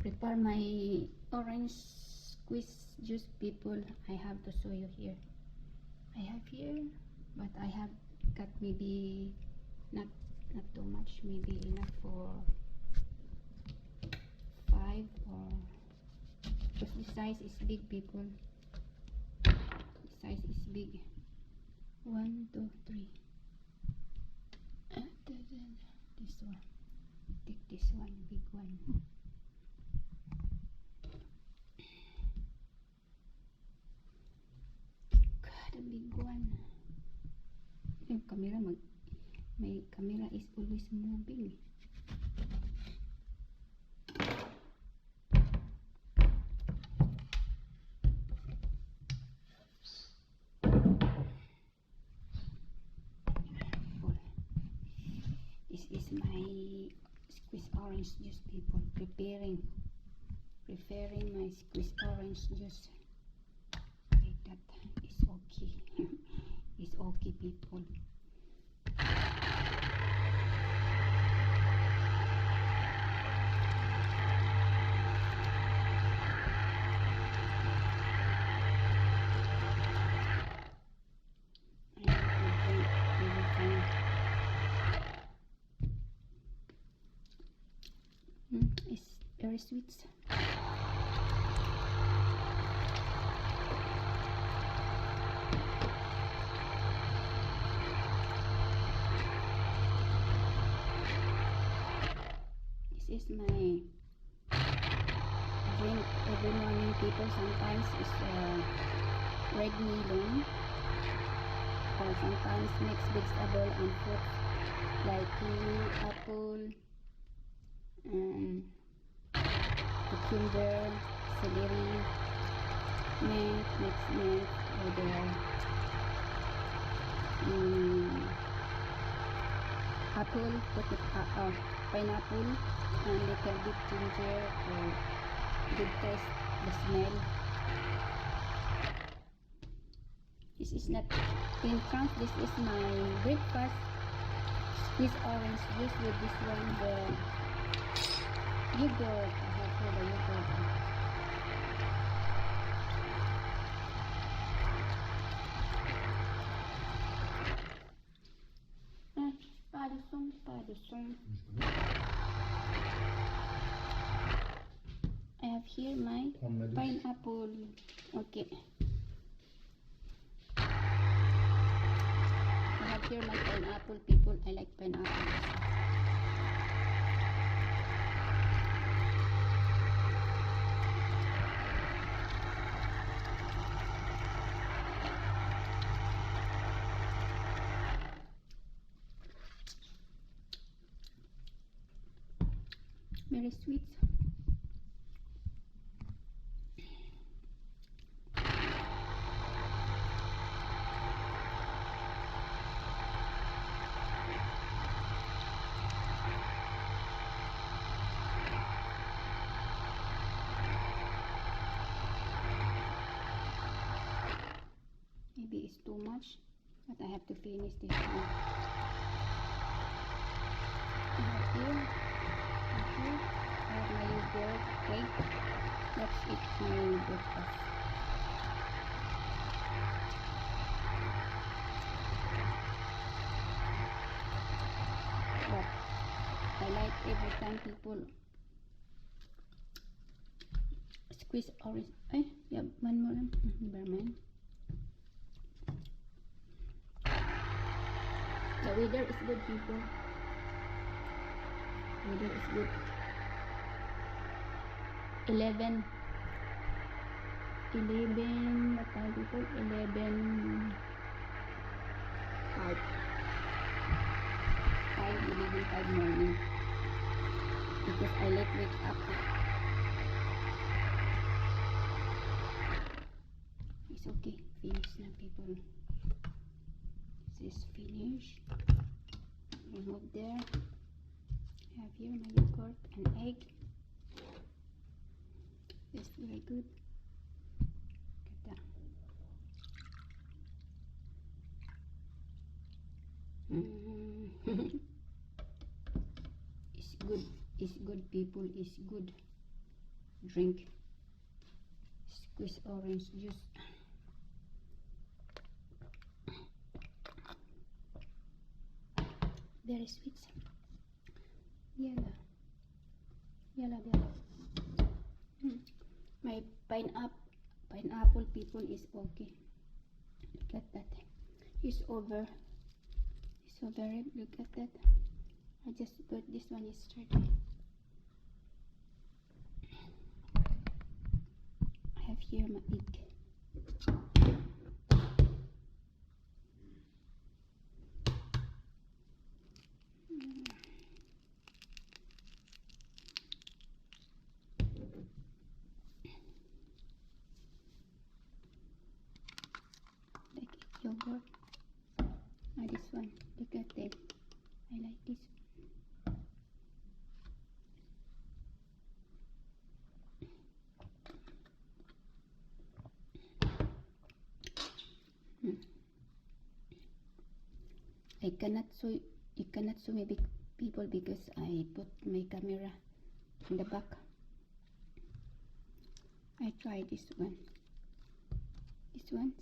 prepare my orange squeeze juice, people. I have to show you here. I have here, but I have got maybe not too much, maybe enough for 5, or because the size is big, people. The size is big. 1, 2, 3. This one. Take this one, big one. God, a big one. Yung camera, my camera is always moving. This is my squeeze orange juice, people. Preparing my squeeze orange juice. Okay, that is okay. It's okay, people. It's very sweet. This is my drink every morning, people. Sometimes it's red melon, or sometimes mixed vegetable and fruit like kiwi, apple, cucumber, celery, mint, mixed mint with apple, pineapple, and little bit ginger for good taste, the smell. This is not 10 francs. This is my breakfast. This orange juice with this one, the yogurt. I have for the yogurt. Padusong. I have here my pineapple. Okay. I have here my pineapple, people. I like pineapple. Very sweet. Maybe it's too much, but I have to finish this one. Here. I have my yogurt, cake. That's it, my breakfast. But I like every time, people. Squeeze orange. Yeah, one more. Never mind. The weather is good, people. Weather is good. 11 what time, people? 11 5 morning, because I late wake up. It's okay. Finish na, people. This is finished. Remove there. I have here my yogurt and egg. It's very good. Get that. It's good, people. It's good. drink squeeze orange juice. Very sweet. Yala. Yala there. My pineapple people is okay. Look at that. It's over. It's over it. Look at that. I just put this one yesterday. I have here my egg. Yogurt. This one. Look at that. I like this. I cannot show me people because I put my camera in the back. I tried this one. This one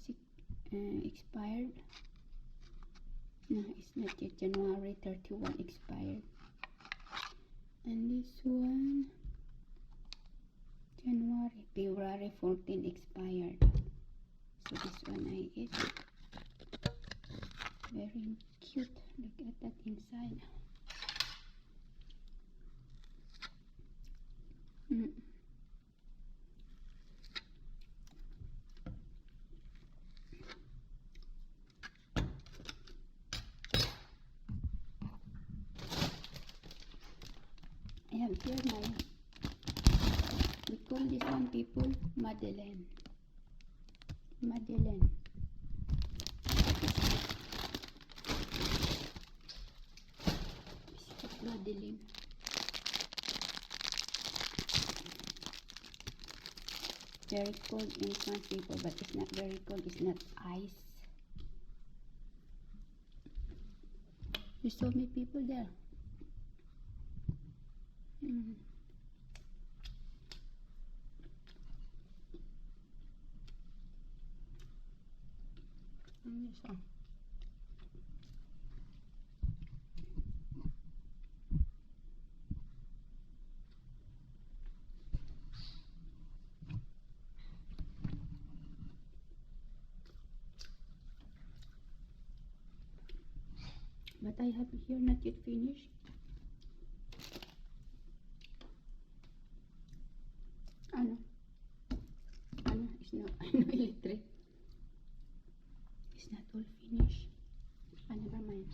expired. No, it's not yet. January 31 expired. And this one February 14 expired. So this one I ate. Very cute. Look at that inside. I have here we call this one people Madeleine. Madeleine. Madeleine. Very cold in some people, but it's not very cold. It's not ice. You saw me people there. This one. But I have here not yet finished. It's not electric. It's not all finished. Never mind.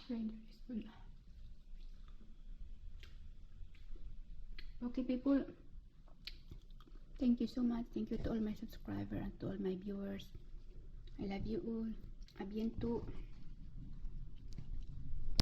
Grinder is full. Okay, people. Thank you so much. Thank you to all my subscribers and to all my viewers. I love you all. A bientôt.